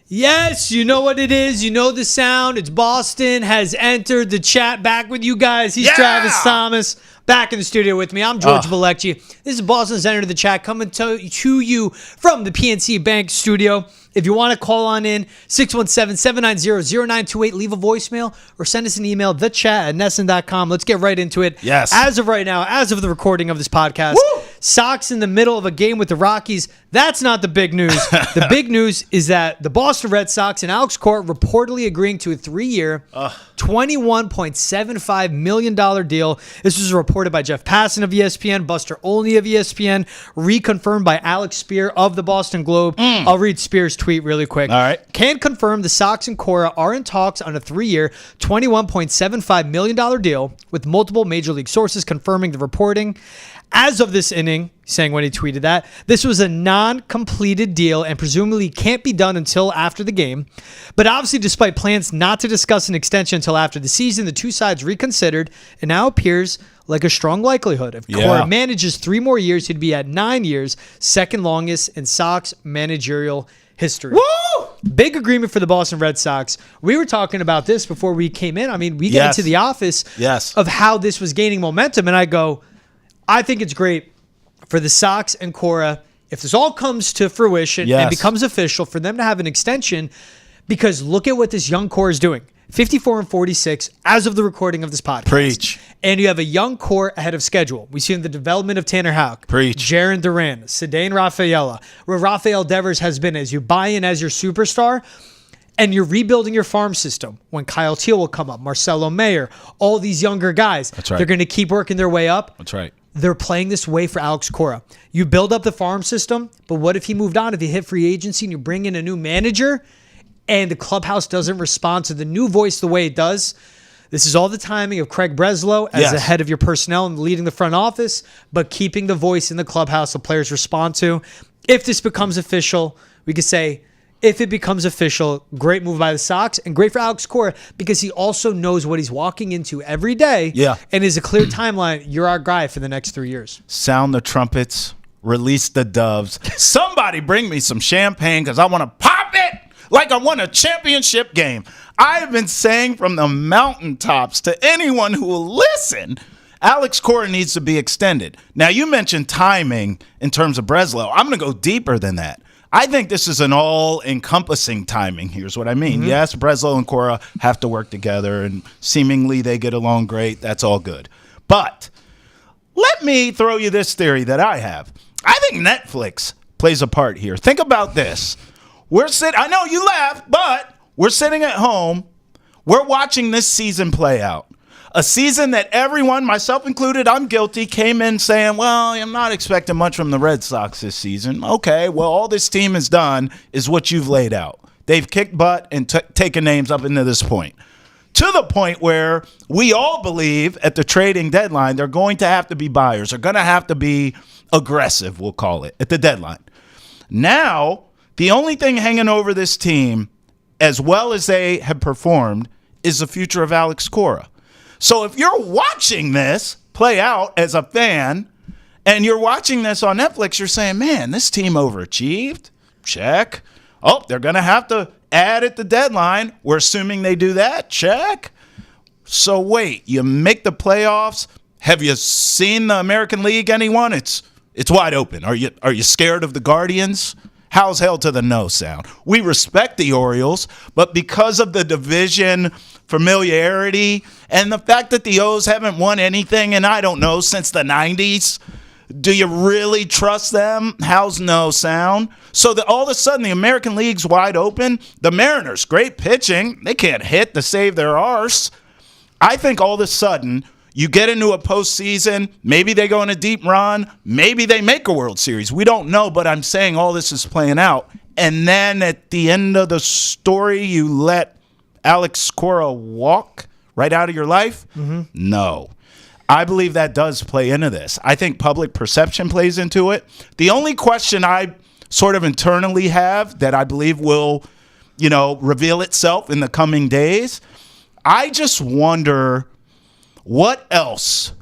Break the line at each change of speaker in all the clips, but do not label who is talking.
Yes, you know what it is. You know the sound. It's Boston has entered the chat. Back with you guys. He's Travis Thomas. Back in the studio with me. I'm George Valecchi. This is Boston's entered the chat, coming to you from the PNC Bank studio. If you want to call on in, 617-790-0928. Leave a voicemail or send us an email, thechat@nesson.com. Let's get right into it.
Yes.
As of right now, as of the recording of this podcast, Sox in the middle of a game with the Rockies. That's not the big news. The big news is that the Boston Red Sox and Alex Cora reportedly agreeing to a 3-year, $21.75 million deal. This was reported by Jeff Passan of ESPN, Buster Olney of ESPN, reconfirmed by Alex Spear of the Boston Globe. I'll read Spear's tweet really quick.
All right.
Can confirm the Sox and Cora are in talks on a 3-year, $21.75 million deal, with multiple major league sources confirming the reporting. As of this inning, saying when he tweeted that, this was a non-completed deal and presumably can't be done until after the game. But obviously, despite plans not to discuss an extension until after the season, the two sides reconsidered. It now appears like a strong likelihood. If Cora manages 3 more years, he'd be at 9 years, second longest in Sox managerial history.
Woo!
Big agreement for the Boston Red Sox. We were talking about this before we came in. I mean, we get into the office of how this was gaining momentum, and I go, I think it's great for the Sox and Cora, if this all comes to fruition and becomes official, for them to have an extension, because look at what this young Cora is doing. 54-46 as of the recording of this podcast.
Preach.
And you have a young core ahead of schedule. We've seen the development of Tanner Houck, Jaron Duran, Cedane Rafaela, where Rafael Devers has been as you buy in as your superstar, and you're rebuilding your farm system. When Kyle Teal will come up, Marcelo Mayer, all these younger guys.
That's right.
They're going to keep working their way up.
That's right.
They're playing this way for Alex Cora. You build up the farm system, but what if he moved on? If he hit free agency and you bring in a new manager and the clubhouse doesn't respond to the new voice the way it does? This is all the timing of Craig Breslow as the head of your personnel and leading the front office, but keeping the voice in the clubhouse the players respond to. If this becomes official, we could say, if it becomes official, great move by the Sox and great for Alex Cora because he also knows what he's walking into every day and is a clear timeline. You're our guy for the next 3 years.
Sound the trumpets, release the doves. Somebody bring me some champagne because I want to pop it like I won a championship game. I've been saying from the mountaintops to anyone who will listen, Alex Cora needs to be extended. Now, you mentioned timing in terms of Breslow. I'm going to go deeper than that. I think this is an all-encompassing timing. Here's what I mean. Yes, Breslow and Cora have to work together, and seemingly they get along great. That's all good. But let me throw you this theory that I have. I think Netflix plays a part here. Think about this. I know you laugh, but we're sitting at home. We're watching this season play out. A season that everyone, myself included, I'm guilty, came in saying, well, I'm not expecting much from the Red Sox this season. Okay, well, all this team has done is what you've laid out. They've kicked butt and taken names up into this point. To the point where we all believe at the trading deadline, they're going to have to be buyers. They're going to have to be aggressive, we'll call it, at the deadline. Now, the only thing hanging over this team, as well as they have performed, is the future of Alex Cora. So if you're watching this play out as a fan and you're watching this on Netflix, you're saying, man, this team overachieved. Check. Oh, they're going to have to add at the deadline. We're assuming they do that. Check. So wait, you make the playoffs. Have you seen the American League, anyone? It's wide open. Are you scared of the Guardians? How's hell to the no sound? We respect the Orioles, but because of the division familiarity and the fact that the O's haven't won anything in, I don't know, since the 90s, do you really trust them? How's no sound? So that all of a sudden the American League's wide open. The Mariners, great pitching. They can't hit to save their arse. I think all of a sudden you get into a postseason, maybe they go on a deep run, maybe they make a World Series. We don't know, but I'm saying all this is playing out. And then at the end of the story, you let Alex Cora walk right out of your life? No. I believe that does play into this. I think public perception plays into it. The only question I sort of internally have that I believe will, reveal itself in the coming days, I just wonder what else.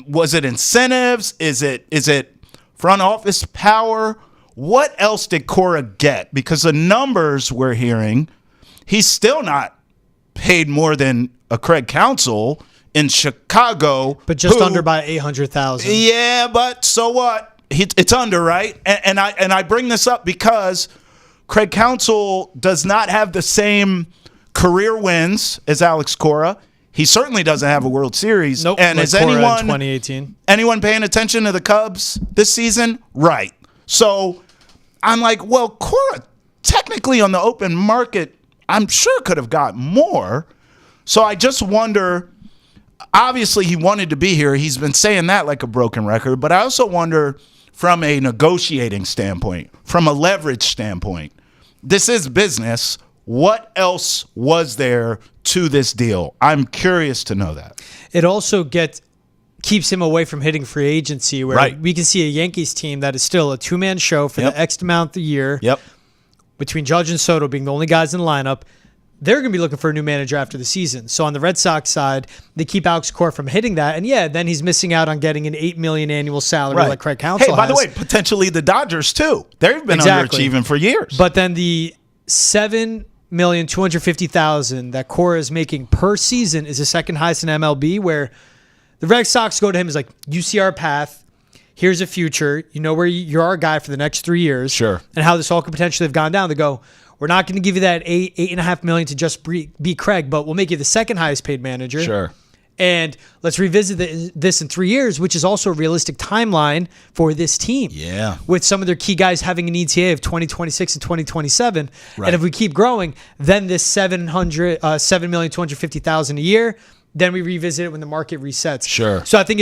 Was it incentives? Is it front office power? what else did Cora get? Because the numbers we're hearing, he's still not paid more than a Craig Counsell in Chicago.
But just under by 800,000.
Yeah, but so what? It's under, right? And I bring this up because Craig Counsell does not have the same career wins as Alex Cora. He certainly doesn't have a World Series.
Nope.
And
like
is
Cora in
anyone
2018.
Anyone paying attention to the Cubs this season? Right. So I'm like, well, Cora technically on the open market, I'm sure could have got more. So I just wonder, obviously he wanted to be here. He's been saying that like a broken record. But I also wonder from a negotiating standpoint, from a leverage standpoint, this is business. What else was there to this deal? I'm curious to know that.
It also keeps him away from hitting free agency, where we can see a Yankees team that is still a two-man show for the X amount a year.
Yep.
Between Judge and Soto being the only guys in the lineup, they're going to be looking for a new manager after the season. So on the Red Sox side, they keep Alex Cora from hitting that, and then he's missing out on getting an $8 million annual salary like Craig Counsell has.
Hey, by the way, potentially the Dodgers too. They've been underachieving for years.
But then the $7,250,000 that Cora is making per season is the second highest in MLB, where the Red Sox go to him is like, you see our path. Here's a future. You know where you're our guy for the next 3 years.
Sure.
And how this all could potentially have gone down. They go, we're not going to give you that $8.5 million to just be Craig, but we'll make you the second highest paid manager.
Sure.
And let's revisit this in 3 years, which is also a realistic timeline for this team.
Yeah.
With some of their key guys having an ETA of 2026 and 2027.
Right.
And if we keep growing, then this $7,250,000 a year, then we revisit it when the market resets.
Sure.
So I think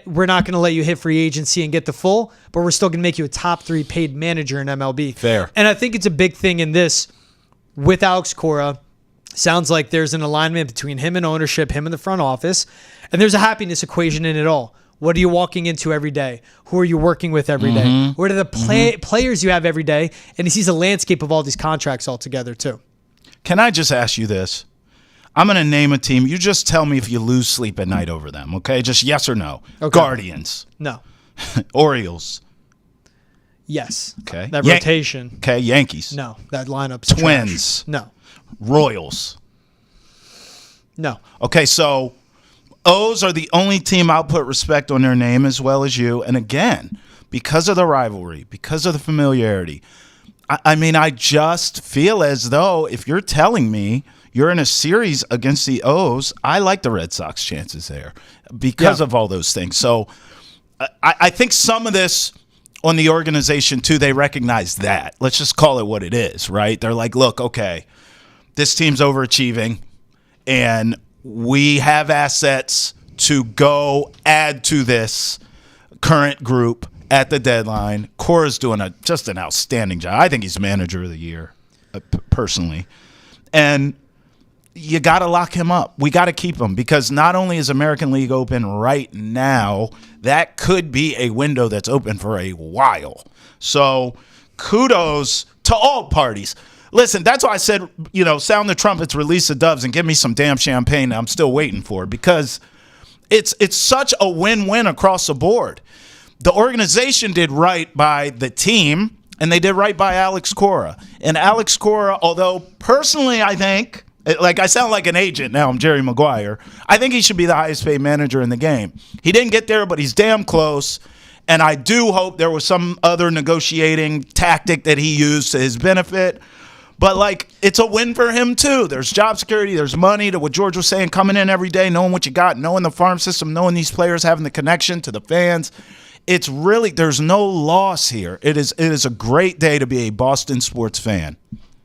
we're not going to let you hit free agency and get the full, but we're still going to make you a top 3 paid manager in MLB.
Fair.
And I think it's a big thing in this with Alex Cora. Sounds like there's an alignment between him and ownership, him and the front office, and there's a happiness equation in it all. What are you walking into every day? Who are you working with every day? What are the players you have every day? And he sees a landscape of all these contracts all together too.
Can I just ask you this? I'm going to name a team. You just tell me if you lose sleep at night over them, okay? Just yes or no.
Okay.
Guardians.
No.
Orioles.
Yes.
Okay.
That rotation.
Okay, Yankees.
No. That lineup's
Twins.
trash. No.
Royals.
No.
Okay, so O's are the only team I'll put respect on their name as well as you. And again, because of the rivalry, because of the familiarity, I just feel as though if you're telling me you're in a series against the O's, I like the Red Sox chances there because of all those things. So I think some of this on the organization, too, they recognize that. Let's just call it what it is, right? They're like, look, okay, this team's overachieving, and we have assets to go add to this current group at the deadline. Cora's doing just an outstanding job. I think he's manager of the year, personally. And you got to lock him up. We got to keep him because not only is American League open right now, that could be a window that's open for a while. So kudos to all parties. Listen, that's why I said, sound the trumpets, release the doves, and give me some damn champagne that I'm still waiting for because it's such a win-win across the board. The organization did right by the team, and they did right by Alex Cora. And Alex Cora, although personally I think, like I sound like an agent now, I'm Jerry Maguire, I think he should be the highest paid manager in the game. He didn't get there, but he's damn close. And I do hope there was some other negotiating tactic that he used to his benefit. But, it's a win for him, too. There's job security. There's money, to what George was saying, coming in every day, knowing what you got, knowing the farm system, knowing these players, having the connection to the fans. It's really, there's no loss here. It is a great day to be a Boston sports fan.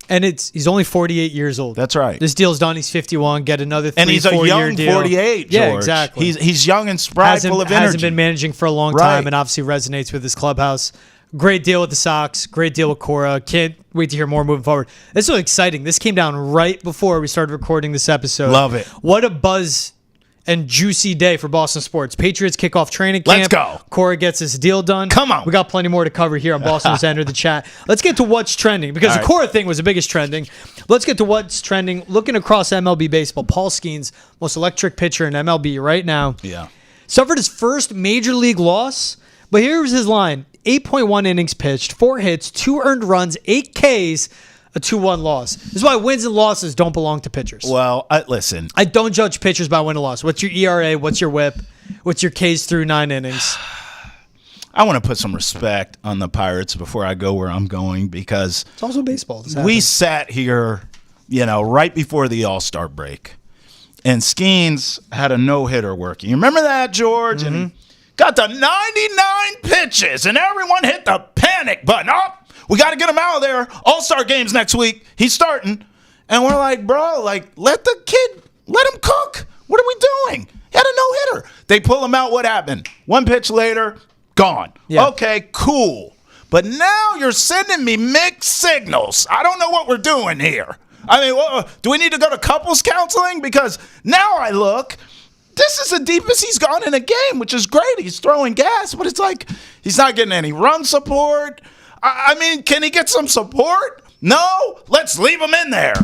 And he's only 48 years old.
That's right.
This deal's done. He's 51. Get another 3-4 year deal.
And he's a young 48, George.
Yeah, exactly.
He's young and spry, full of energy.
Hasn't been managing for a long time and obviously resonates with his clubhouse. Great deal with the Sox. Great deal with Cora. Can't wait to hear more moving forward. This is so exciting. This came down right before we started recording this episode.
Love it.
What a buzz and juicy day for Boston sports. Patriots kick off training camp.
Let's go.
Cora gets his deal done.
Come on.
We got plenty more to cover here on Boston's Enter the Chat. Let's get to what's trending because the Cora thing was the biggest trending. Let's get to what's trending. Looking across MLB baseball, Paul Skeens, most electric pitcher in MLB right now.
Yeah.
Suffered his first major league loss, but here was his line. 8.1 innings pitched, 4 hits, 2 earned runs, 8 Ks, a 2-1 loss. This is why wins and losses don't belong to pitchers.
Well, listen.
I don't judge pitchers by win or loss. What's your ERA? What's your WHIP? What's your Ks through 9 innings?
I want to put some respect on the Pirates before I go where I'm going, because
It's also baseball.
we sat here, right before the All-Star break, and Skeens had a no-hitter working. You remember that, George? Mm-hmm. And got the 99 pitches, and everyone hit the panic button. Oh, we got to get him out of there. All-Star games next week. He's starting. And we're like, bro, let the kid, let him cook. What are we doing? He had a no-hitter. They pull him out. What happened? 1 pitch later, gone. Yeah. Okay, cool. But now you're sending me mixed signals. I don't know what we're doing here. I mean, do we need to go to couples counseling? Because now I look, this is the deepest he's gone in a game, which is great. He's throwing gas, but it's like he's not getting any run support. I mean, can he get some support? No? Let's leave him in there.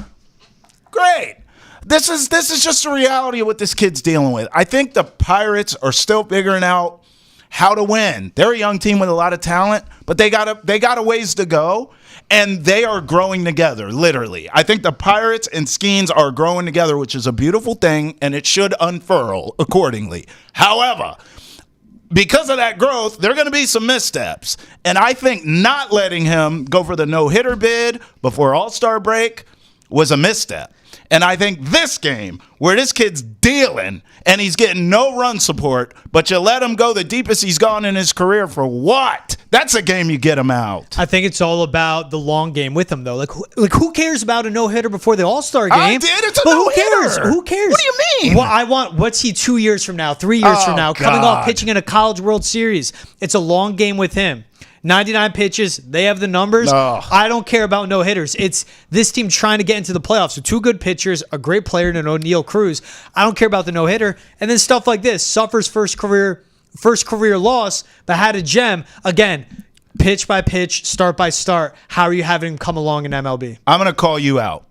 Great. This is just the reality of what this kid's dealing with. I think the Pirates are still figuring out how to win. They're a young team with a lot of talent, but they got a ways to go, and they are growing together, literally. I think the Pirates and Skeens are growing together, which is a beautiful thing, and it should unfurl accordingly. However, because of that growth, there are going to be some missteps. And I think not letting him go for the no-hitter bid before All-Star break was a misstep. And I think this game, where this kid's dealing and he's getting no run support, but you let him go the deepest he's gone in his career for what? That's a game you get him out.
I think it's all about the long game with him, though. Like who cares about a no-hitter before the All-Star game?
I did. It's a no-hitter.
Who cares?
What do you mean?
Well, what's he 2 years from now, 3 years from now, coming off pitching in a College World Series? It's a long game with him. 99 pitches, they have the numbers. I don't care about no-hitters. It's this team trying to get into the playoffs. So 2 good pitchers, a great player in O'Neal Cruz. I don't care about the no-hitter. And then stuff like this. Suffers first career loss, but had a gem. Again, pitch by pitch, start by start. How are you having him come along in MLB?
I'm going to call you out.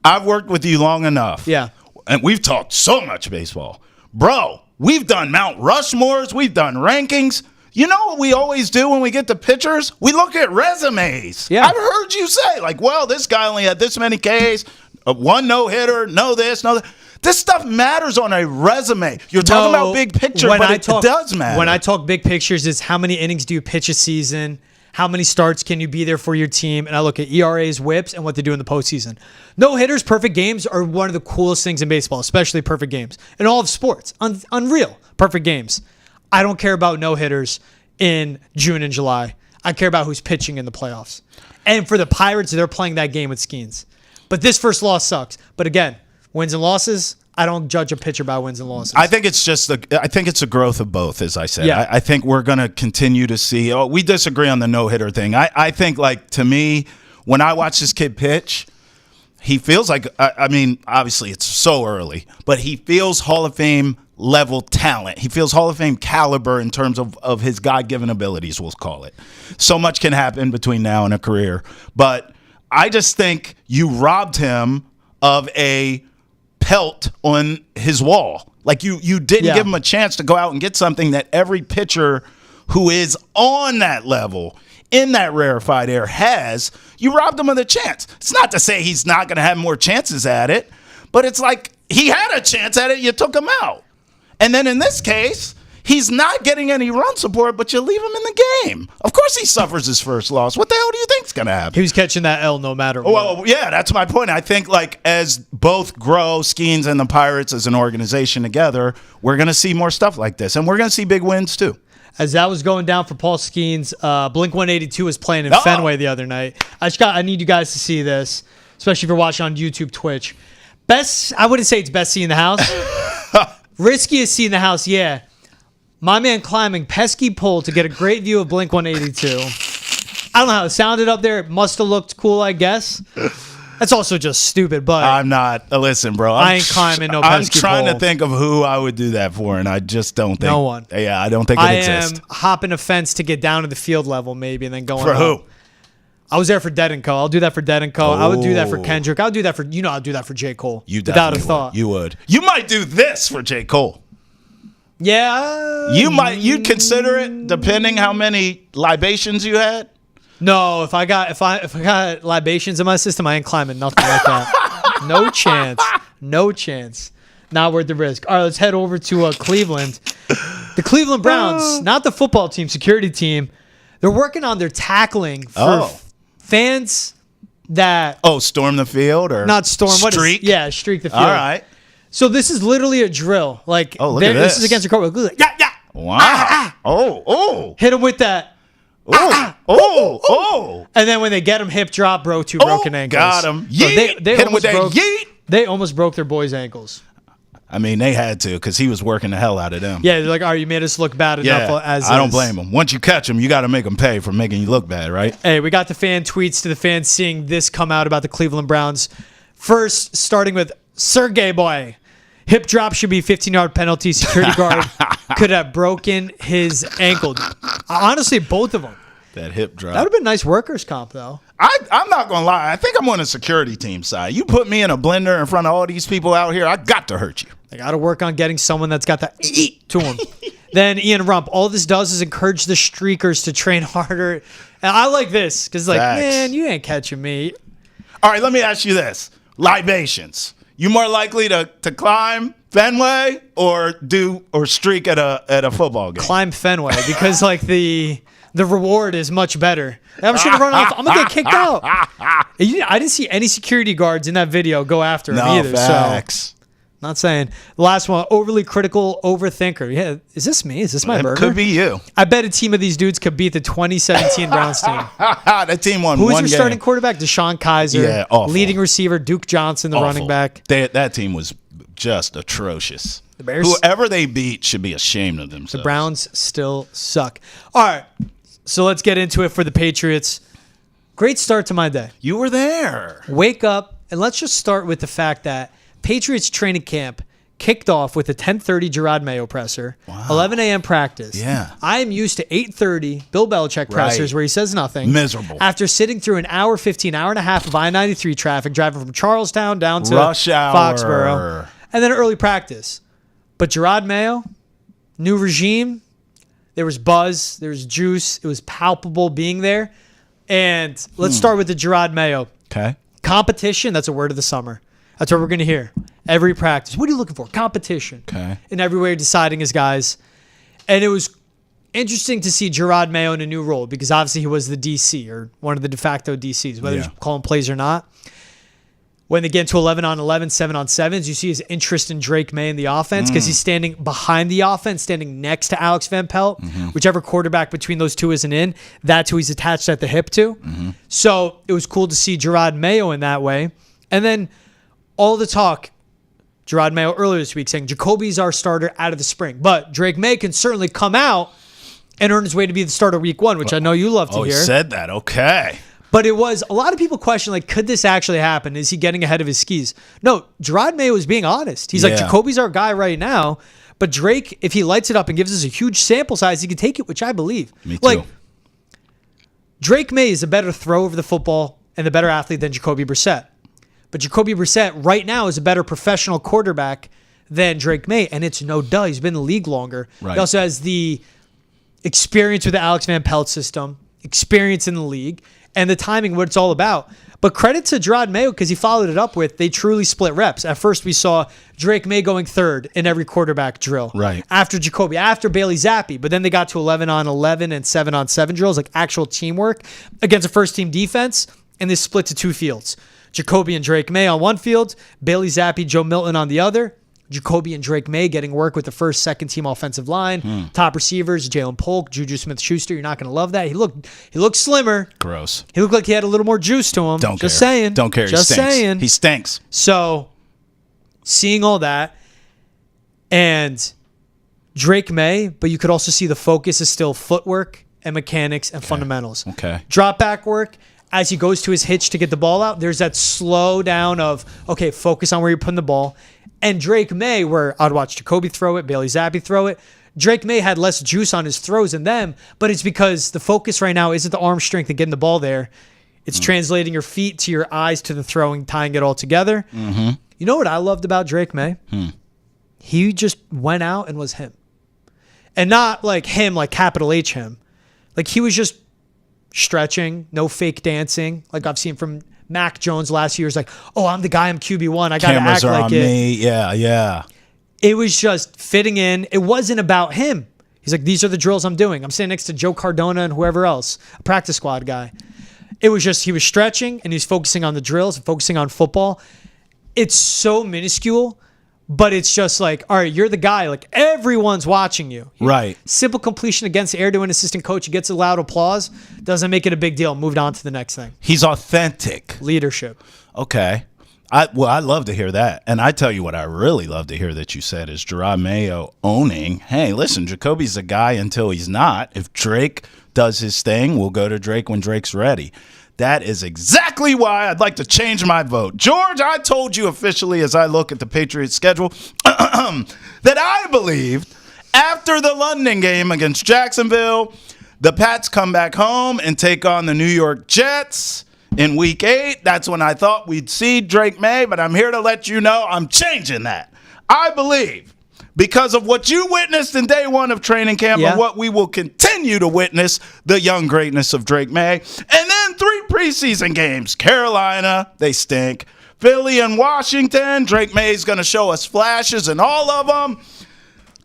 I've worked with you long enough.
Yeah.
And we've talked so much baseball. Bro, we've done Mount Rushmores. We've done rankings. You know what we always do when we get to pitchers? We look at resumes.
Yeah.
I've heard you say, this guy only had this many Ks, 1 no-hitter, no this, no that. This stuff matters on a resume. You're talking about big picture, but it does matter.
When I talk big pictures, it's how many innings do you pitch a season? How many starts can you be there for your team? And I look at ERAs, whips, and what they do in the postseason. No-hitters, perfect games are one of the coolest things in baseball, especially perfect games. In all of sports. Unreal. Perfect games. I don't care about no-hitters in June and July. I care about who's pitching in the playoffs. And for the Pirates, they're playing that game with Skeens. But this first loss sucks. But again, wins and losses, I don't judge a pitcher by wins and losses.
I think it's a growth of both, as I said.
Yeah.
I think we're going to continue to see. We disagree on the no-hitter thing. I think, to me, when I watch this kid pitch, he feels like, obviously it's so early, but he feels Hall of Fame level talent. He feels Hall of Fame caliber in terms of his God-given abilities, we'll call it. So much can happen between now and a career. But I just think you robbed him of a pelt on his wall. You didn't give him a chance to go out and get something that every pitcher who is on that level, in that rarefied air, has. You robbed him of the chance. It's not to say he's not going to have more chances at it, but it's like he had a chance at it, you took him out. And then in this case, he's not getting any run support, but you leave him in the game. Of course he suffers his first loss. What the hell do you think's going to happen?
He was catching that L no matter what.
Well, yeah, that's my point. I think as both grow, Skeens and the Pirates as an organization together, we're going to see more stuff like this. And we're going to see big wins too.
As that was going down for Paul Skeens, Blink-182 was playing in Fenway the other night. I need you guys to see this, especially if you're watching on YouTube, Twitch. I wouldn't say it's best seat in the house. Riskiest seat in the house, yeah. My man climbing pesky pole to get a great view of Blink-182. I don't know how it sounded up there. It must have looked cool, I guess. That's also just stupid, but
I'm not. Listen, bro.
I ain't climbing no pesky pole.
I'm trying to think of who I would do that for, and I just don't think.
No one.
Yeah, I don't think it exists.
I am hopping a fence to get down to the field level maybe, and then going
for who?
I was there for Dead & Co. I'll do that for Dead & Co. I would do that for Kendrick. I'll do that for, I'll do that for J. Cole.
You definitely without a thought. You would. You might do this for J. Cole.
Yeah.
You'd consider it depending how many libations you had.
No, if I got libations in my system, I ain't climbing nothing like that. No chance. No chance. Not worth the risk. All right, let's head over to Cleveland. The Cleveland Browns, not the football team, security team. They're working on their tackling for fans that
storm the field or
not storm.
Streak.
Streak the field.
All right.
So this is literally a drill. Like,
look at
this is against the Cora. Like, yeah.
Wow.
Hit him with that. And then when they get him, hip drop, bro, 2 broken ankles.
Got him.
Yeet. They
hit him with that yeet.
They almost broke their boy's ankles.
I mean, they had to because he was working the hell out of them.
Yeah, they're like, all right, you made us look bad enough as
I don't blame them. Once you catch them, you got to make them pay for making you look bad, right?
Hey, we got the fan tweets to the fans seeing this come out about the Cleveland Browns. First, starting with Sergey Boy. Hip drop should be 15-yard penalty. Security guard could have broken his ankle. Honestly, both of them.
That hip drop.
That would have been nice workers' comp, though.
I'm not going to lie. I think I'm on the security team side. You put me in a blender in front of all these people out here, I got to hurt you.
They got to work on getting someone that's got that to him. Then Ian Rump. All this does is encourage the streakers to train harder. And I like this because, like, man, you ain't catching me.
All right, let me ask you this. Libations. You more likely to climb Fenway or streak at a football game?
Climb Fenway because, like, the reward is much better. I'm just gonna run off. I'm gonna get kicked out. I didn't see any security guards in that video go after him either.
Facts.
So, not saying. The last one, overly critical overthinker. Yeah, is this me? Is this my burger?
Could be you.
I bet a team of these dudes could beat the 2017 Browns team.
That team won
Who
one
was your
game.
starting quarterback? Deshaun Kaiser.
Yeah, awful.
Leading receiver Duke Johnson, the running back.
That team was just atrocious.
The Bears.
Whoever they beat should be ashamed of themselves.
The Browns still suck. All right, so let's get into it for the Patriots. Great start to my day.
You were there.
Wake up, and let's just start with the fact that Patriots training camp kicked off with a 10:30 Gerard Mayo presser, 11 a.m. practice.
Yeah.
I am used to 8:30 Bill Belichick pressers where he says nothing.
Miserable.
After sitting through an hour 15, hour and a half of I-93 traffic, driving from Charlestown down to
Rush hour.
Foxborough, and then early practice. But Gerard Mayo, new regime, there was buzz, there was juice. It was palpable being there. And let's start with the Gerard Mayo.
Okay.
Competition, that's a word of the summer. That's what we're going to hear. Every practice. What are you looking for? Competition.
Okay.
In every way, deciding his guys. And it was interesting to see Gerard Mayo in a new role because obviously he was the DC or one of the de facto DCs, whether you call him plays or not. When they get into 11 on 11, 7 on 7s, you see his interest in Drake May in the offense because he's standing behind the offense, standing next to Alex Van Pelt. Whichever quarterback between those two isn't in, that's who he's attached at the hip to. So it was cool to see Gerard Mayo in that way. And then all the talk, Gerard Mayo earlier this week saying Jacoby's our starter out of the spring. But Drake May can certainly come out and earn his way to be the starter week 1, which I know you love to hear.
He said that. Okay.
But it was, a lot of people question, like, could this actually happen? Is he getting ahead of his skis? No, Gerard Mayo was being honest. He's like, Jacoby's our guy right now. But Drake, if he lights it up and gives us a huge sample size, he can take it, which I believe.
Me too.
Like, Drake May is a better thrower of the football and the better athlete than Jacoby Brissett. But Jacoby Brissett right now is a better professional quarterback than Drake May, and it's no duh. He's been in the league longer.
Right.
He also has the experience with the Alex Van Pelt system, experience in the league, and the timing, what it's all about. But credit to Gerard Mayo because he followed it up with they truly split reps. At first, we saw Drake May going third in every quarterback drill.
Right.
After Jacoby, after Bailey Zappi. But then they got to 11 on 11 and 7 on 7 drills, like actual teamwork against a first-team defense, and they split to 2 fields. Jacoby and Drake May on one field, Bailey Zappi, Joe Milton on the other. Jacoby and Drake May getting work with the first, second team offensive line. Top receivers, Jalen Polk, Juju Smith-Schuster. You're not going to love that. He looked slimmer.
Gross.
He looked like he had a little more juice to him.
Don't
Just
care.
saying.
Don't care.
Just
he stinks.
saying.
He stinks.
So, seeing all that, and Drake May, but you could also see the focus is still footwork and mechanics and fundamentals.
Okay.
Drop back work. As he goes to his hitch to get the ball out, there's that slow down of, okay, focus on where you're putting the ball. And Drake May, where I'd watch Jacoby throw it, Bailey Zappi throw it, Drake May had less juice on his throws than them, but it's because the focus right now isn't the arm strength and getting the ball there. It's translating your feet to your eyes to the throwing, tying it all together. You know what I loved about Drake May? He just went out and was him. And not like him, like capital H him. Like he was just stretching, no fake dancing. Like I've seen from Mac Jones last year. It's like, oh, I'm the guy, I'm QB1. I got to
Cameras
act
are
like
on
it.
me. Yeah.
It was just fitting in. It wasn't about him. He's like, these are the drills I'm doing. I'm sitting next to Joe Cardona and whoever else, a practice squad guy. It was just, he was stretching and he's focusing on the drills and focusing on football. It's so minuscule, but it's just like, all right, you're the guy. Like everyone's watching you.
Right.
Simple completion against air to an assistant coach. He gets a loud applause. Doesn't make it a big deal. Moved on to the next thing.
He's authentic.
Leadership.
Okay. I love to hear that. And I tell you what I really love to hear that you said is Gerard Mayo owning, hey, listen, Jacoby's a guy until he's not. If Drake does his thing, we'll go to Drake when Drake's ready. That is exactly why I'd like to change my vote. George, I told you officially as I look at the Patriots schedule that I believed after the London game against Jacksonville, the Pats come back home and take on the New York Jets in week 8. That's when I thought we'd see Drake May, but I'm here to let you know I'm changing that. I believe because of what you witnessed in day 1 of training camp and what we will continue to witness, the young greatness of Drake May. And then 3 preseason games. Carolina, they stink. Philly and Washington, Drake May's going to show us flashes in all of them.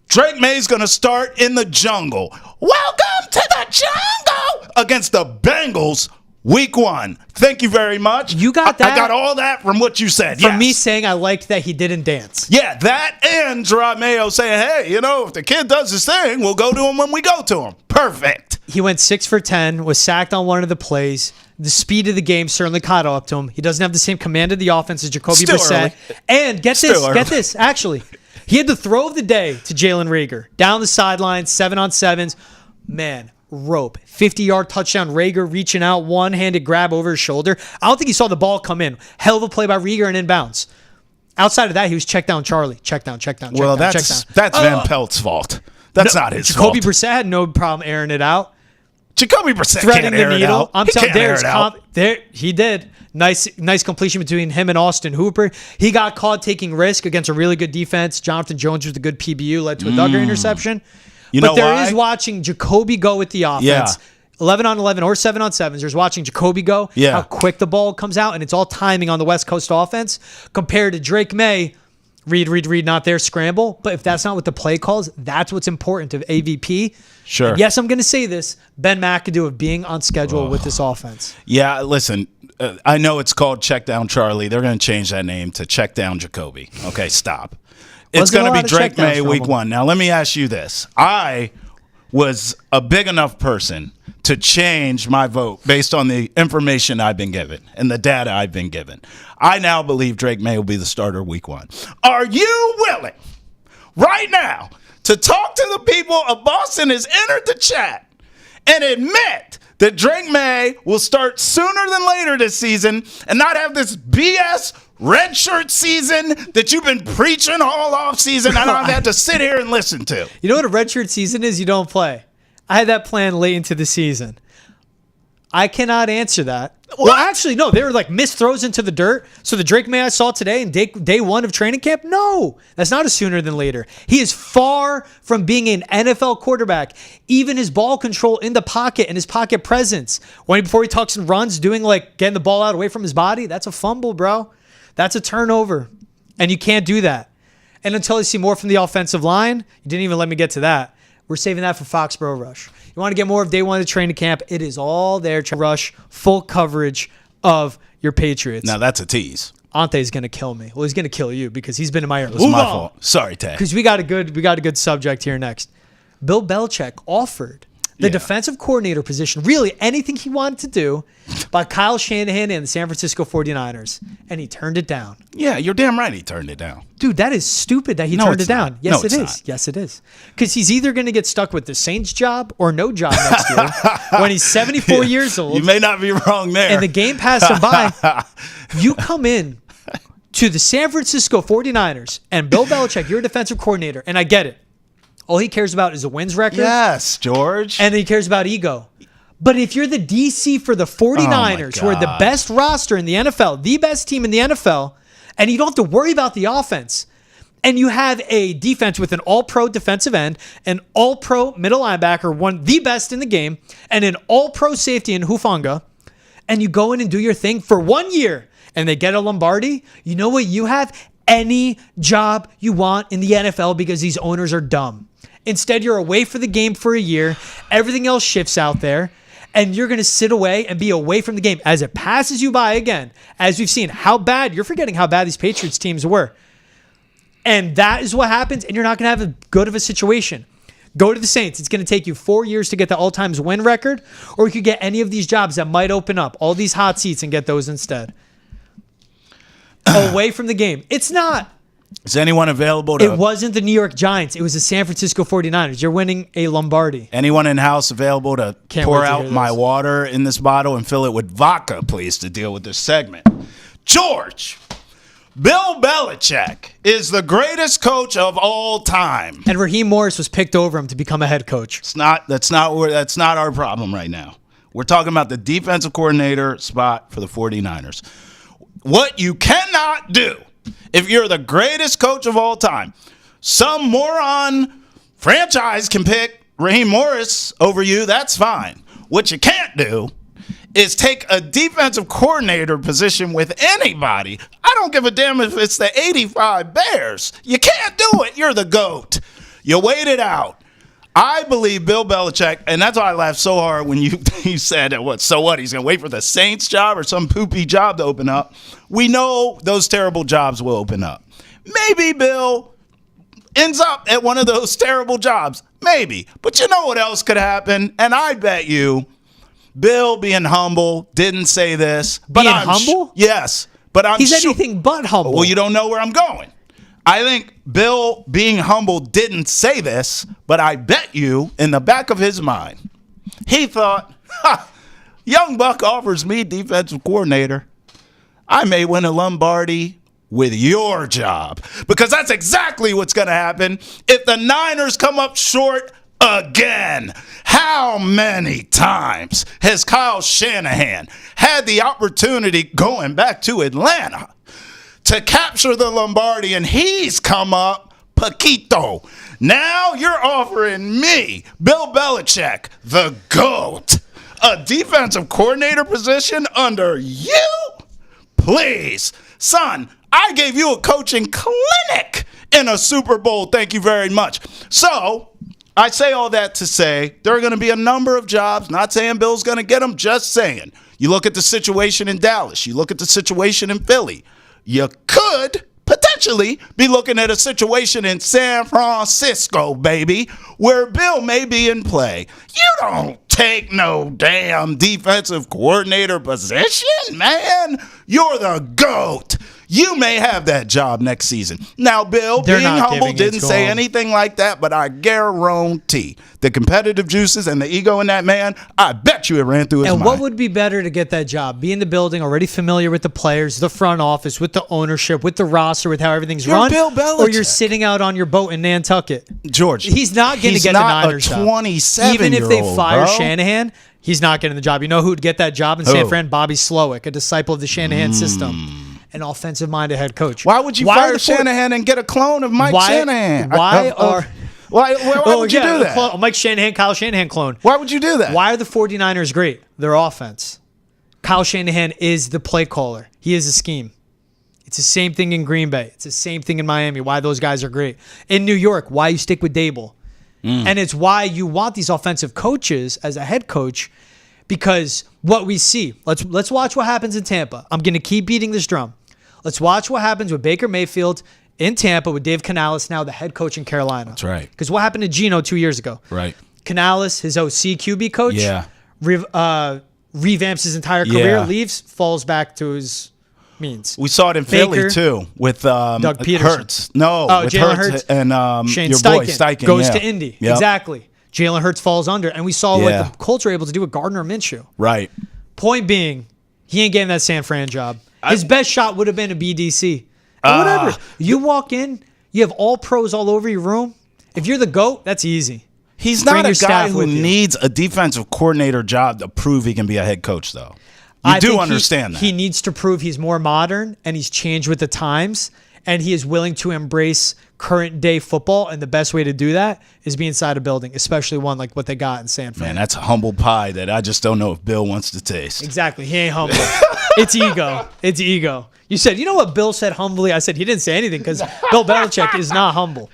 Drake May's going to start in the jungle. Welcome to the jungle against the Bengals. Week 1. Thank you very much.
You got that?
I got all that from what you said.
From me saying I liked that he didn't dance.
Yeah, that and Gerard Mayo saying, hey, if the kid does his thing, we'll go to him when we go to him. Perfect.
He went 6 for 10, was sacked on one of the plays. The speed of the game certainly caught up to him. He doesn't have the same command of the offense as Jacoby Brissett. And get this, actually. He had the throw of the day to Jalen Reagor. Down the sideline, 7-on-7s. Man, rope. 50-yard touchdown. Reagor reaching out, one-handed grab over his shoulder. I don't think he saw the ball come in. Hell of a play by Reagor and inbounds. Outside of that, he was check down Charlie. Check down.
Well, that's Van Pelt's fault. That's not his fault.
Jacoby Brissett had no problem airing it out.
Jacoby Brissett
Threading
can't air
the
it
needle.
out.
I'm telling you, he did. Nice completion between him and Austin Hooper. He got caught taking risk against a really good defense. Jonathan Jones was a good PBU, led to a Duggar interception. But there is watching Jacoby go with the offense. 11-on-11 or 7-on-7s. There's watching Jacoby go. How quick the ball comes out, and it's all timing on the West Coast offense compared to Drake May. Read, not there, scramble. But if that's not what the play calls, that's what's important to AVP.
Sure.
And yes, I'm going to say this. Ben McAdoo of being on schedule with this offense.
Yeah, listen, I know it's called Check Down Charlie. They're going to change that name to Check Down Jacoby. Okay, stop. It's going to be Drake May week 1. Now, let me ask you this. I was a big enough person to change my vote based on the information I've been given and the data I've been given. I now believe Drake May will be the starter week 1. Are you willing right now to talk to the people of Boston has entered the chat and admit that Drake May will start sooner than later this season and not have this BS redshirt season that you've been preaching all off season and I've had to sit here and listen to?
You know what a redshirt season is? You don't play. I had that plan late into the season. I cannot answer that.
What?
Well, actually, no. They were like missed throws into the dirt. So the Drake May I saw today in day 1 of training camp, no. That's not a sooner than later. He is far from being an NFL quarterback. Even his ball control in the pocket and his pocket presence. Before he tucks and runs, getting the ball out away from his body, that's a fumble, bro. That's a turnover. And you can't do that. And until you see more from the offensive line, you didn't even let me get to that. We're saving that for Foxborough Rush. You want to get more of day 1 of training camp, it is all there. Rush, full coverage of your Patriots.
Now, that's a tease.
Ante's going to kill me. Well, he's going to kill you because he's been in my ear.
It was my fault. Sorry, Tay.
Because we got a good subject here next. Bill Belichick offered the defensive coordinator position, really anything he wanted to do, by Kyle Shanahan and the San Francisco 49ers, and he turned it down.
Yeah, you're damn right he turned it down.
Dude, that is stupid that he turned it down. Yes, it is. Yes, it is. Because he's either going to get stuck with the Saints job or no job next year when he's 74 years old.
You may not be wrong there.
And the game passed him by. You come in to the San Francisco 49ers and Bill Belichick, you're a defensive coordinator, and I get it. All he cares about is a wins record.
Yes, George.
And he cares about ego. But if you're the DC for the 49ers, who are the best roster in the NFL, the best team in the NFL, and you don't have to worry about the offense, And you have a defense with an all-pro defensive end, an all-pro middle linebacker, the best in the game, and an all-pro safety in Hufanga, and you go in and do your thing for 1 year, and they get a Lombardi. You know what you have? Any job you want in the NFL because these owners are dumb. Instead, you're away for the game for a year. Everything else shifts out there, and you're going to sit away and be away from the game as it passes you by again. As we've seen, you're forgetting how bad these Patriots teams were. And that is what happens, and you're not going to have as good of a situation. Go to the Saints. It's going to take you 4 years to get the all-time win record, or you could get any of these jobs that might open up, all these hot seats, and get those instead. Away from the game. It's not.
Is anyone available to...
It wasn't the New York Giants. It was the San Francisco 49ers. You're winning a Lombardi.
Anyone in-house available to
Can't
pour
wait to
out
hear
my
this.
water in this bottle and fill it with vodka, please, to deal with this segment? George, Bill Belichick is the greatest coach of all time.
And Raheem Morris was picked over him to become a head coach.
That's not our problem right now. We're talking about the defensive coordinator spot for the 49ers. What you cannot do if you're the greatest coach of all time, some moron franchise can pick Raheem Morris over you, that's fine. What you can't do is take a defensive coordinator position with anybody. I don't give a damn if it's the 85 Bears. You can't do it. You're the GOAT. You wait it out. I believe Bill Belichick, and that's why I laughed so hard when you said that, he's going to wait for the Saints job or some poopy job to open up. We know those terrible jobs will open up. Maybe Bill ends up at one of those terrible jobs. Maybe. But you know what else could happen? And I bet you Bill, being humble, didn't say this. But
Being
I'm
humble?
Yes. But I'm
He's
sure.
anything but humble.
Well, you don't know where I'm going. I think Bill, being humble, didn't say this, but I bet you in the back of his mind, he thought, young buck offers me defensive coordinator. I may win a Lombardi with your job, because that's exactly what's going to happen if the Niners come up short again. How many times has Kyle Shanahan had the opportunity going back to Atlanta to capture the Lombardi, and he's come up Paquito? Now you're offering me, Bill Belichick, the GOAT, a defensive coordinator position under you? Please, son, I gave you a coaching clinic in a Super Bowl. Thank you very much. So I say all that to say there are going to be a number of jobs. Not saying Bill's going to get them, just saying. You look at the situation in Dallas. You look at the situation in Philly. You could potentially be looking at a situation in San Francisco, baby, where Bill may be in play. You don't take no damn defensive coordinator position, man. You're the GOAT. You may have that job next season. Now, Bill,
They're
being
not
humble,
giving it
didn't
to
say
him.
anything like that, but I guarantee the competitive juices and the ego in that man, I bet you it ran through his
And
mind.
what would be better to get that job? Be in the building, already familiar with the players, the front office, with the ownership, with the roster, with how everything's
You're
run?
Bill
Or you're
Belichick.
sitting out on your boat in Nantucket?
George,
He's not going to get the Niners job.
He's not a 27-year-old,
Even if they fire
bro.
Shanahan, he's not getting the job. You know who'd get that job in San
Who?
Fran? Bobby Slowick, a disciple of the Shanahan system. An offensive-minded head coach.
Why would you
are
fire
the four-
Shanahan and get a clone of Mike
Why-
Shanahan?
why
Why would you do that?
Mike Shanahan, Kyle Shanahan clone.
Why would you do that?
Why are the 49ers great? Their offense. Kyle Shanahan is the play caller. He is a scheme. It's the same thing in Green Bay. It's the same thing in Miami. Why those guys are great. In New York, why you stick with Dable. And it's why you want these offensive coaches as a head coach, because what we see. Let's watch what happens in Tampa. I'm going to keep beating this drum. Let's watch what happens with Baker Mayfield in Tampa with Dave Canales, now the head coach in Carolina.
That's right.
Because what happened to Geno 2 years ago?
Right.
Canales, his OC QB coach,
Yeah.
revamps his entire career,
Yeah.
leaves, falls back to his means.
We saw it in Philly,
Baker,
too, with
Doug Peterson.
Hurts. No,
Oh,
with
Jalen
Hurts
Hurts
and
Shane
your
Steichen,
boy Steichen.
goes
yeah.
to Indy.
Yep.
Exactly. Jalen Hurts falls under, and we saw
Yeah.
what the Colts were able to do with Gardner Minshew.
Right.
Point being, he ain't getting that San Fran job. His best shot would have been a BDC. And whatever. You walk in, you have all pros all over your room. If you're the GOAT, that's easy.
He's
Bring
not
your
a guy
staff
who
with you.
needs a defensive coordinator job to prove he can be a head coach, though.
I
You do
think
understand that.
He needs to prove he's more modern and he's changed with the times. and he is willing to embrace current day football. And the best way to do that is be inside a building, especially one like what they got in San Fran.
Man, that's a humble pie that I just don't know if Bill wants to taste.
Exactly. He ain't humble. It's ego. It's ego. You said, you know what Bill said humbly? I said he didn't say anything because Bill Belichick is not humble.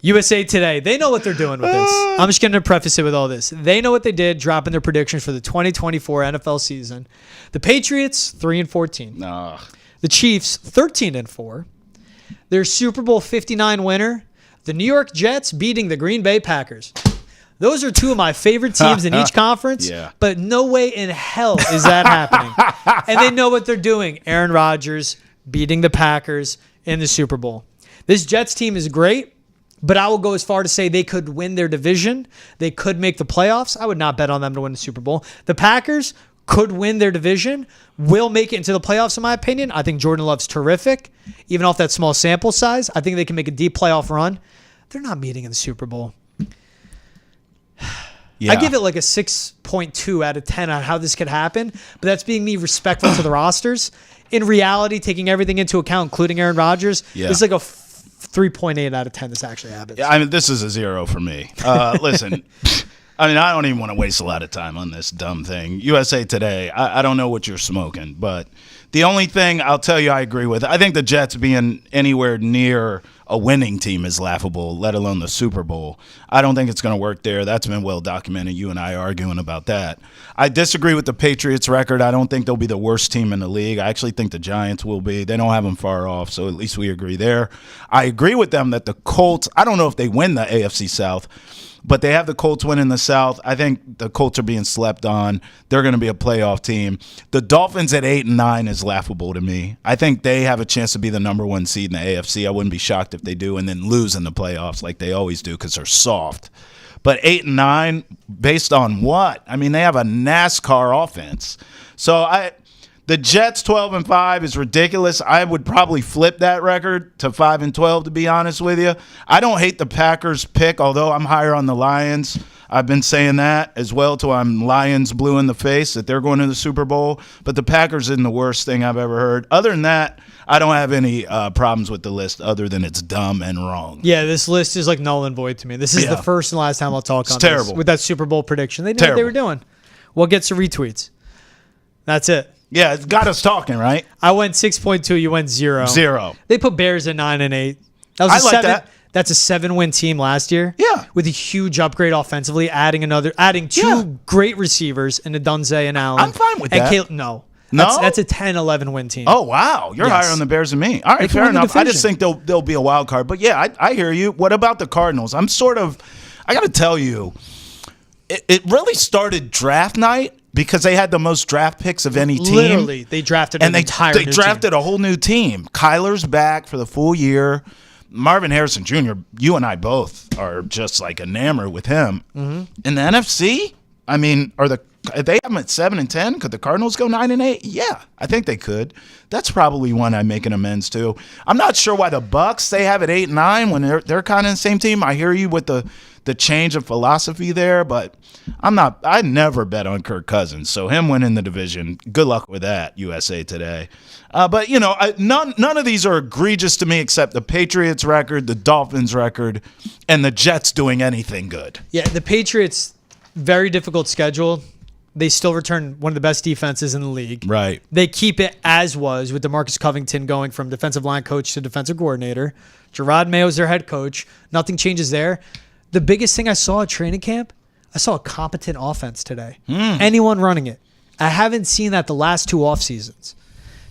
USA Today, they know what they're doing with this. I'm just going to preface it with all this. They know what they did, dropping their predictions for the 2024 NFL season. The Patriots, 3-14.
Nah.
The Chiefs, 13-4. Their Super Bowl 59 winner, the New York Jets beating the Green Bay Packers. Those are two of my favorite teams in each conference, but no way in hell is that happening. And they know what they're doing. Aaron Rodgers beating the Packers in the Super Bowl. This Jets team is great. But I will go as far to say they could win their division. They could make the playoffs. I would not bet on them to win the Super Bowl. The Packers could win their division, will make it into the playoffs, in my opinion. I think Jordan Love's terrific. Even off that small sample size, I think they can make a deep playoff run. They're not meeting in the Super Bowl. I give it like a 6.2 out of 10 on how this could happen, but that's being me respectful to the rosters. In reality, taking everything into account, including Aaron Rodgers, it's like a 3.8 out of 10 this actually happens.
I mean, this is a 0 for me. Listen, I mean, I don't even want to waste a lot of time on this dumb thing. USA Today, I don't know what you're smoking, but the only thing I'll tell you I agree with, I think the Jets being anywhere near a winning team is laughable, let alone the Super Bowl. I don't think it's going to work there. That's been well documented. You and I arguing about that. I disagree with the Patriots record. I don't think they'll be the worst team in the league. I actually think the Giants will be. They don't have them far off, so at least we agree there. I agree with them that the Colts, I don't know if they win the AFC South, but they have the Colts winning the South. I think the Colts are being slept on. They're going to be a playoff team. The Dolphins at 8-9 is laughable to me. I think they have a chance to be the number one seed in the AFC. I wouldn't be shocked if they do and then lose in the playoffs like they always do because they're soft. But 8-9, based on what? I mean, they have a NASCAR offense. So the Jets 12-5 is ridiculous. I would probably flip that record to 5-12, to be honest with you. I don't hate the Packers pick, although I'm higher on the Lions. I've been saying that as well till I'm Lions blue in the face that they're going to the Super Bowl. But the Packers isn't the worst thing I've ever heard. Other than that, I don't have any problems with the list other than it's dumb and wrong.
Yeah, this list is like null and void to me. This is the first and last time I'll talk on
terrible.
This with that Super Bowl prediction. They knew what they were doing. What gets the retweets? That's it.
Yeah, it's got us talking, right?
I went 6.2. You went 0.
0.
They put Bears at 9-8. That was
I like that.
That's a 7-win team last year.
Yeah.
With a huge upgrade offensively, adding two great receivers in Dunze and Allen.
I'm fine with that.
No.
No?
That's a 10-11 win team.
Oh, wow. You're higher on the Bears than me. All right, fair enough. I just think they'll be a wild card. But, yeah, I hear you. What about the Cardinals? I got to tell you, it really started draft night because they had the most draft picks of any team.
Literally, they drafted an entire
They drafted a whole new team. Kyler's back for the full year. Marvin Harrison Jr., you and I both are just like enamored with him. Mm-hmm. In the NFC, I mean, if they have them at 7-10, could the Cardinals go 9-8? Yeah, I think they could. That's probably one I'm making amends to. I'm not sure why the Bucks, they have it 8-9 when they're kind of in the same team. I hear you with the change of philosophy there, but I never bet on Kirk Cousins. So him winning the division, good luck with that, USA Today. But, none of these are egregious to me except the Patriots record, the Dolphins record, and the Jets doing anything good.
Yeah, the Patriots, very difficult schedule. They still return one of the best defenses in the league.
Right.
They keep it as was with DeMarcus Covington going from defensive line coach to defensive coordinator. Gerard Mayo's their head coach. Nothing changes there. The biggest thing I saw at training camp, I saw a competent offense today. Anyone running it. I haven't seen that the last 2 off seasons.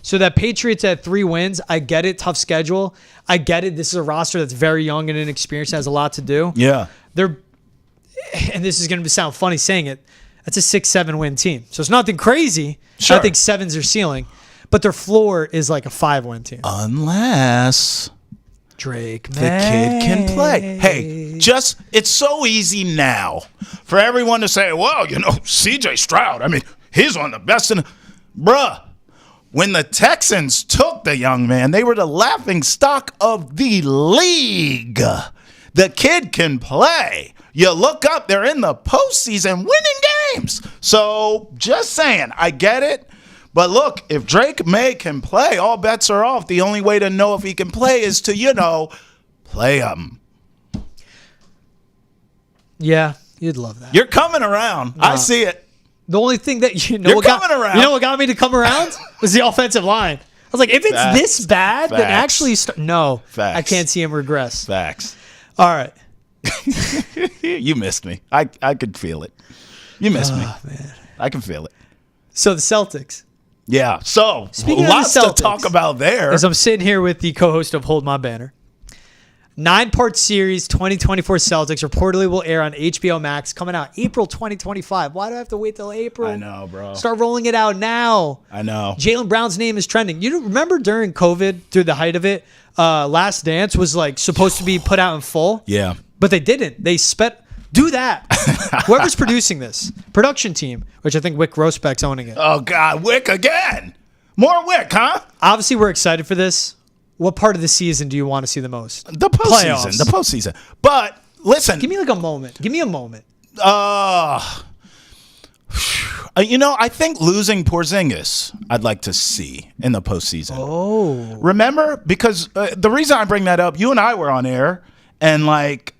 So that Patriots at 3 wins, I get it, tough schedule. I get it. This is a roster that's very young and inexperienced, has a lot to do.
Yeah.
And this is going to sound funny saying it, that's a 6-7 win team. So it's nothing crazy.
Sure.
I think 7's their ceiling. But their floor is like a 5-win team.
Unless
Drake May.
the kid can play. Hey, it's so easy now for everyone to say, well, CJ Stroud, I mean, he's one of the best bruh. When the Texans took the young man, they were the laughing stock of the league. The kid can play. You look up, they're in the postseason winning games. So just saying, I get it. But look, if Drake May can play, all bets are off. The only way to know if he can play is to, play him.
Yeah, you'd love that.
You're coming around. I see it.
The only thing that
You're
what
coming around.
You know what got me to come around was the offensive line. I was like, if it's this bad, then actually no.
Facts.
I can't see him regress.
Facts.
All right.
You missed me. I could feel it. You missed me.
Man.
I can feel it.
So the Celtics.
Yeah. So
Speaking
lots
of the Celtics,
to talk about there.
As I'm sitting here with the co-host of Hold My Banner. 9-part series, 2024 Celtics reportedly will air on HBO Max, coming out April 2025. Why do I have to wait till April?
I know, bro.
Start rolling it out now.
I know.
Jaylen Brown's name is trending. You remember during COVID, through the height of it, Last Dance was like supposed to be put out in full.
Yeah.
But they didn't. They do that. Whoever's producing this, production team, which I think Wick Grosbeck's owning it.
Oh, God. Wick again. More Wick, huh?
Obviously, we're excited for this. What part of the season do you want to see the most?
The postseason.
Playoffs.
The postseason. But listen.
Give me like a moment. Give me a moment.
I think losing Porzingis, I'd like to see in the postseason.
Oh.
Remember? Because the reason I bring that up, you and I were on air, and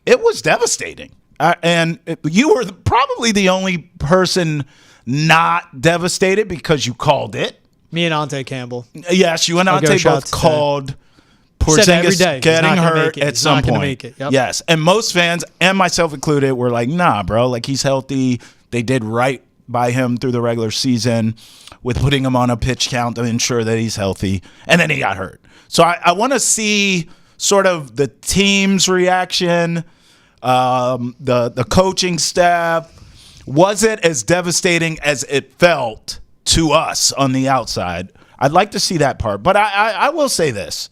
it was devastating. You were probably the only person not devastated because you called it.
Me and Ante Campbell.
Yes, you and Ante both called Porzingis getting hurt at some point.
Yep.
Yes, and most fans, and myself included, were like, nah, bro, he's healthy. They did right by him through the regular season with putting him on a pitch count to ensure that he's healthy, and then he got hurt. So I want to see sort of the team's reaction, the coaching staff. Was it as devastating as it felt to us on the outside? I'd like to see that part. But I will say this.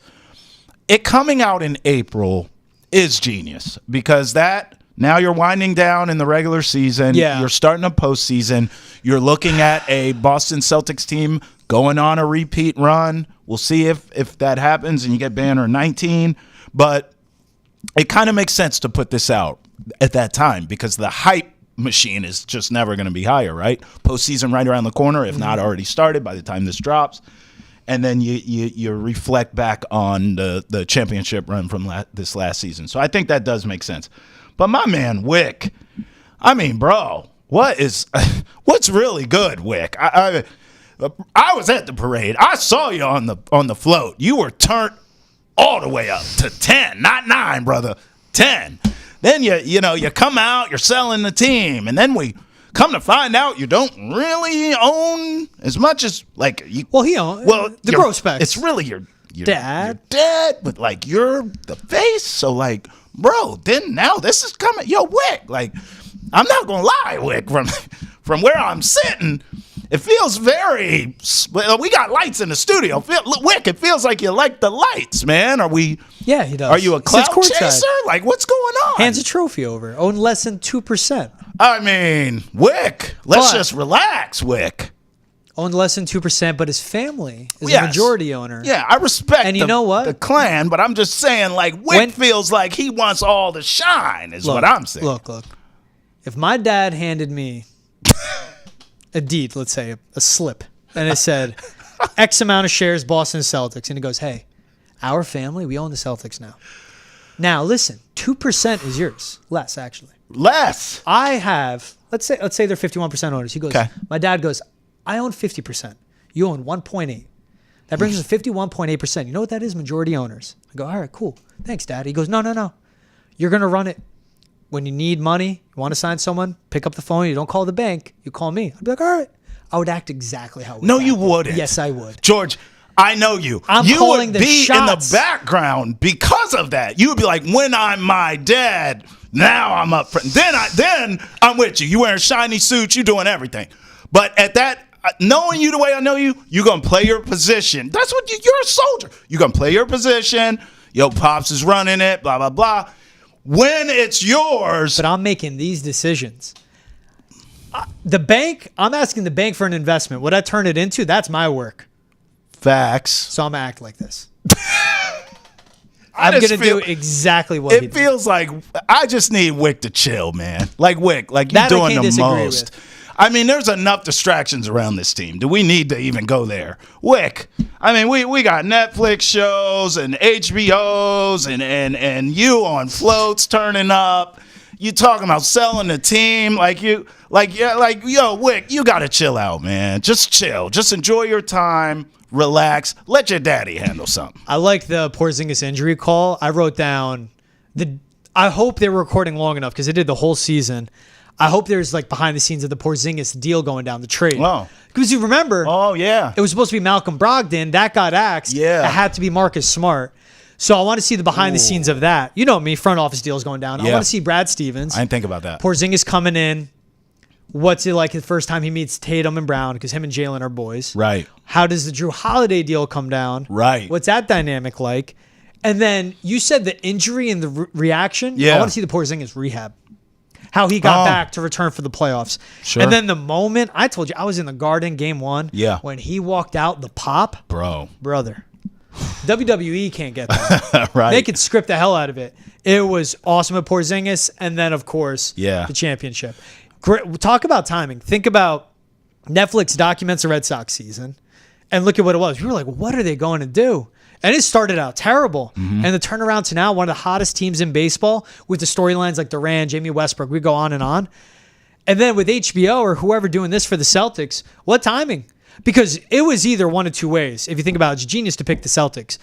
It coming out in April is genius because now you're winding down in the regular season.
Yeah.
You're starting a postseason. You're looking at a Boston Celtics team going on a repeat run. We'll see if that happens and you get Banner 19. But it kind of makes sense to put this out at that time because the hype machine is just never going to be higher, right? Postseason right around the corner, if not already started by the time this drops. And then you reflect back on the championship run from this last season. So I think that does make sense. But my man, Wick, I mean, bro, what's really good, Wick? I was at the parade. I saw you on the float. You were turned all the way up to 10, not 9, brother, 10. Then you come out, you're selling the team, and then we come to find out you don't really own as much as you.
Well, he owns. Well, the Grosbecks.
It's really your
dad.
Your dad, but you're the face. So bro, then now this is coming. Yo, Wick, I'm not gonna lie, Wick, from where I'm sitting. It feels very. We got lights in the studio. Wick, it feels like you like the lights, man. Are we?
Yeah, he does.
Are you a clout chaser? What's going on?
Hands a trophy over. Own less than 2%.
I mean, Wick, let's just relax, Wick.
Owned less than 2%, but his family is a majority owner.
Yeah, I respect
and you know what?
The clan, but I'm just saying, Wick feels like he wants all the shine, is what I'm saying.
Look. If my dad handed me a deed, let's say, a slip, and it said X amount of shares, Boston Celtics, and he goes, hey, our family, we own the Celtics now. Now, listen, 2% is yours. Less, actually.
Less?
I have, let's say they're 51% owners. He goes, my dad goes, I own 50%. You own 1.8. That brings us to 51.8%. You know what that is? Majority owners. I go, all right, cool. Thanks, Dad. He goes, no. You're going to run it. When you need money, you want to sign someone, pick up the phone. You don't call the bank. You call me. I'd be like, all right. I would act exactly how.
No, you wouldn't.
Yes, I would.
George, I know you.
You
would be
shots.
In the background because of that. You would be like, when I'm my dad, now I'm up front. Then I'm with you. You wearing shiny suits. You doing everything. But at that, knowing you the way I know you, you're going to play your position. That's what you're a soldier. You're going to play your position. Yo, Pops is running it, blah, blah, blah. When it's yours.
But I'm making these decisions. The bank, I'm asking the bank for an investment. What I turn it into, that's my work.
Facts.
So I'm going to act like this. I'm going to do exactly what he did.
It feels like I just need Wick to chill, man. Wick, you're doing the most. I mean, there's enough distractions around this team. Do we need to even go there? Wick, I mean, we got Netflix shows and HBOs and you on floats turning up. You talking about selling the team yo, Wick, you gotta chill out, man. Just chill. Just enjoy your time. Relax. Let your daddy handle something.
I like the Porzingis injury call. I wrote down I hope they were recording long enough because they did the whole season. I hope there's like behind the scenes of the Porzingis deal going down, the trade.
Oh.
Because you remember,
Oh, yeah.
it was supposed to be Malcolm Brogdon. That got axed.
Yeah.
It had to be Marcus Smart. So I want to see the behind the scenes of that. You know me, front office deals going down. I
Yeah.
want to see Brad Stevens.
I didn't think about that.
Porzingis coming in. What's it like the first time he meets Tatum and Brown? Because him and Jalen are boys.
Right.
How does the Drew Holiday deal come down?
Right.
What's that dynamic like? And then you said the injury and the reaction.
Yeah.
I want to see the Porzingis rehab. How he got back to return for the playoffs.
Sure.
And then the moment, I told you, I was in the Garden game 1.
Yeah.
When he walked out, the pop. Brother. WWE can't get that.
Right.
They could script the hell out of it. It was awesome at Porzingis. And then, of course,
Yeah.
the championship. Great. Talk about timing. Think about Netflix documents the Red Sox season. And look at what it was. We were like, what are they going to do? And it started out terrible.
Mm-hmm.
And the turnaround to now, one of the hottest teams in baseball with the storylines like Durant, Jamie Westbrook, we go on and on. And then with HBO or whoever doing this for the Celtics, what timing? Because it was either one of two ways. If you think about it, it's genius to pick the Celtics.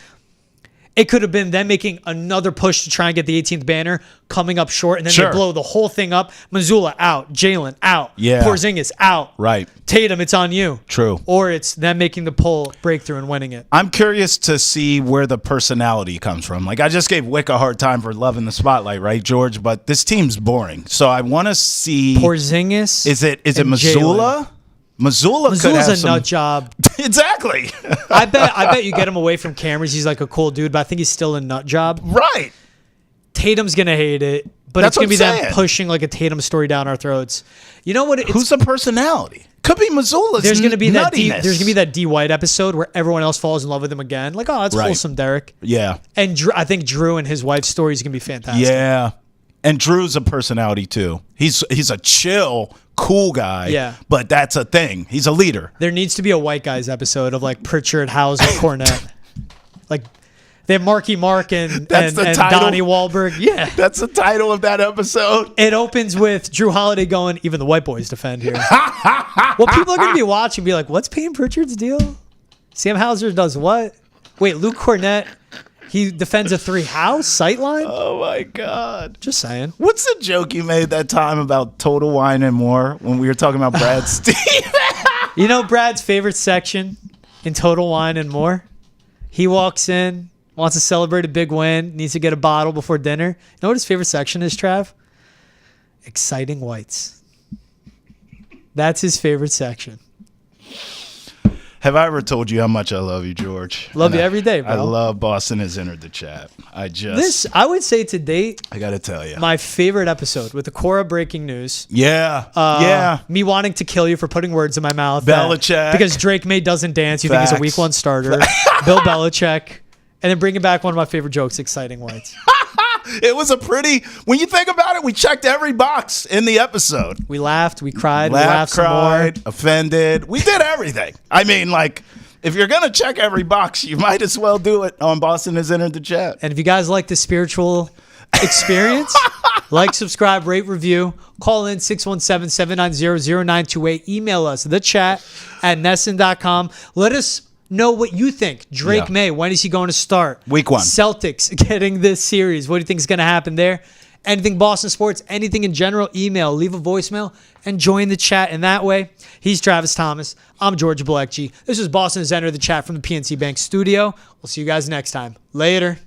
It could have been them making another push to try and get the 18th banner, coming up short, and then
Sure.
they blow the whole thing up. Mazzulla out, Jalen out,
Yeah.
Porzingis out.
Right.
Tatum, it's on you.
True.
Or it's them making the pull breakthrough and winning it.
I'm curious to see where the personality comes from. Like, I just gave Wick a hard time for loving the spotlight, right, George? But this team's boring. So I want to see.
Porzingis.
Is it
and
Mazzulla? Mazzulla could have
Mazzulla's a
some.
nut job.
Exactly.
I bet you get him away from cameras. He's like a cool dude, but I think he's still a nut job.
Right.
Tatum's gonna hate it, but
That's
it's gonna
what
be
I'm
them
saying.
pushing like a Tatum story down our throats. You know what?
Who's the personality? Could be Mazzulla's.
There's gonna be
nuttiness.
there's gonna be that D White episode where everyone else falls in love with him again. Like, oh, that's
Right.
wholesome, Derek.
Yeah.
And I think Drew and his wife's story is gonna be fantastic.
Yeah. And Drew's a personality too. He's a chill, cool guy.
Yeah.
But that's a thing. He's a leader.
There needs to be a white guys episode of like Pritchard, Hauser, Cornette. Like they have Marky Mark and
the title?
Donnie Wahlberg. Yeah.
That's the title of that episode.
It opens with Drew Holiday going, even the white boys defend here. Well, people are going to be watching and be like, what's Payne Pritchard's deal? Sam Hauser does what? Wait, Luke Cornette, he defends a 3-house sightline?
Oh, my God.
Just saying.
What's the joke you made that time about Total Wine and More when we were talking about Brad Steve?
You know Brad's favorite section in Total Wine and More? He walks in, wants to celebrate a big win, needs to get a bottle before dinner. You know what his favorite section is, Trav? Exciting whites. That's his favorite section.
Have I ever told you how much I love you, George?
Love you every day, bro.
I love Boston has entered the chat.
I would say to date,
I got to tell you.
my favorite episode with the Cora breaking news.
Yeah.
Me wanting to kill you for putting words in my mouth.
Belichick.
Because Drake May doesn't dance. You think he's a
Facts.
week 1 starter. Bill Belichick. And then bringing back one of my favorite jokes, exciting whites.
It was when you think about it, we checked every box in the episode.
We laughed, we cried, we laughed some more.
Cried, offended. We did everything. I mean, like, if you're going to check every box, you might as well do it on Boston has entered the chat.
And if you guys like the spiritual experience, like, subscribe, rate, review. Call in 617-790-0928. Email us, thechat@nesson.com. Let us know what you think. Drake May, when is he going to start?
Week 1.
Celtics getting this series. What do you think is going to happen there? Anything Boston sports, anything in general, email, leave a voicemail, and join the chat in that way. He's Travis Thomas. I'm George Blackgy. This is Boston has entered the chat from the PNC Bank studio. We'll see you guys next time. Later.